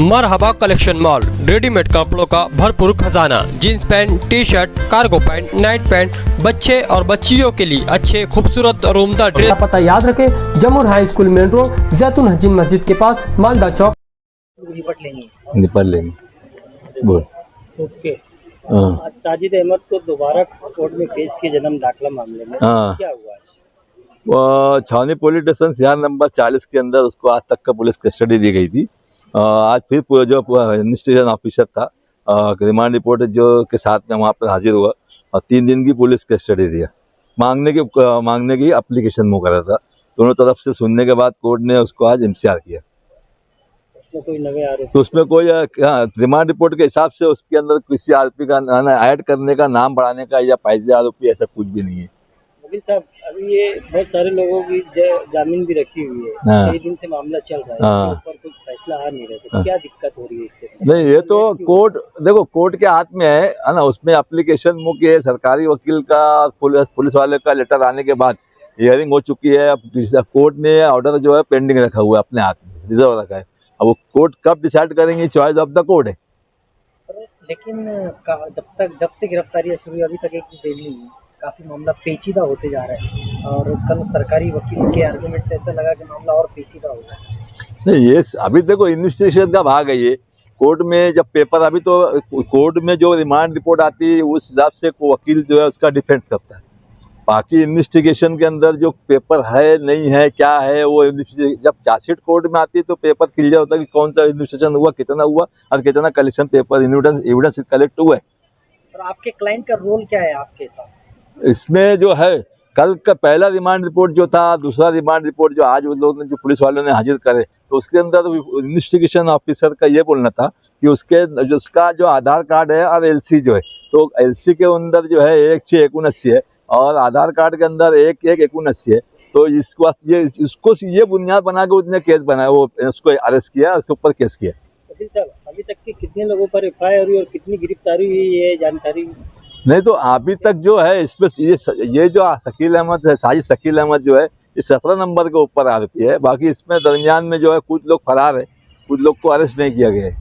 मरहबा collection mall, readymade कपड़ों का भरपूर खजाना, jeans pant, T shirt, cargo pant, night pant, बच्चे और बच्चियों के लिए अच्छे खूबसूरत और उम्दा ड्रेस। पता याद रखे, जमुर हाई स्कूल मेन रोड, जैतून हजीन मस्जिद के पास, मालदा चौक। निपट लेंगे बोल। ओके। साजिद अहमद को दोबारा कोर्ट में पेश किए जन्म दाखिला मामले में, क्या हुआ है? वो छावनी पुलिस स्टेशन सीआर नंबर 40 के अंदर उसको आज तक का पुलिस कस्टडी दी गई थी। आज फिर जो इन्वेस्टिगेशन ऑफिसर था रिमांड रिपोर्ट जो के साथ में वहाँ पर हाजिर हुआ और 3 दिन की पुलिस कस्टडी दिया। मांगने की एप्लीकेशन मुँह करा था। दोनों तरफ से सुनने के बाद कोर्ट ने उसको आज एमसीआर किया। उसमें कोई नए आरोप? तो उसमें कोई रिमांड रिपोर्ट के हिसाब से उसके अंदर किसी आरोपी का ऐड करने का, नाम बढ़ाने का या पैसे आरोपी ऐसा कुछ भी नहीं है। वकील साहब, अभी ये बहुत सारे लोगों की जामीन भी रखी हुई है, कई दिन से मामला चल रहा है, ऊपर कुछ फैसला आ नहीं रहा, तो क्या दिक्कत हो रही है इससे? नहीं, ये तो कोर्ट देखो कोर्ट के हाथ में है ना। उसमें एप्लीकेशन मुख्य सरकारी वकील का पुलिस वाले का लेटर आने के बाद हियरिंग हो चुकी है। अब कोर्ट ने ऑर्डर जो है पेंडिंग रखा हुआ है, अपने हाथ में रिजर्व रखा है। अब वो कोर्ट कब डिसाइड करेंगे, चॉइस ऑफ द कोर्ट है। लेकिन जब से गिरफ्तारी शुरू अभी तक एक भी नहीं है, काफी मामला पेचीदा होते जा रहा है और कल सरकारी वकील के आर्गुमेंट से ऐसा लगा कि मामला और पेचीदा होगा। नहीं, ये अभी देखो इन्वेस्टिगेशन का भाग है ये। कोर्ट में जब पेपर अभी तो कोर्ट में जो रिमांड रिपोर्ट आती है उस हिसाब से वकील जो है उसका डिफेंस करता है। बाकी इन्वेस्टिगेशन के अंदर जो पेपर है नहीं है क्या है वो जब चार्जशीट कोर्ट में आती है तो पेपर क्लियर होता है कि कौन सा इन्वेस्टिगेशन हुआ, कितना हुआ और कितना कलेक्शन पेपर एविडेंस कलेक्ट हुआ है। और आपके क्लाइंट का रोल क्या है आपके साथ इसमें? जो है कल का पहला रिमांड रिपोर्ट जो था, दूसरा रिमांड रिपोर्ट जो आज उन लोगों ने जो पुलिस वालों ने हाजिर करे, तो उसके अंदर इन्वेस्टिगेशन ऑफिसर का ये बोलना था कि उसका जो आधार कार्ड है और एलसी जो है, तो एलसी के अंदर जो है 1679 है और आधार कार्ड के अंदर 1179 है। तो इसको ये बुनियाद बना के उसने केस बनाया, वो उसको अरेस्ट किया, उसके ऊपर केस किया। अभी तक के कितने लोगों पर एफआईआर हुई और कितनी गिरफ्तारी हुई है जानकारी नहीं? तो अभी तक जो है इसमें ये जो शकील अहमद है, साजिद शकील अहमद जो है, ये 17 नंबर के ऊपर आरोपी है। बाकी इसमें दरमियान में जो है कुछ लोग फरार है, कुछ लोग को अरेस्ट नहीं किया गया है।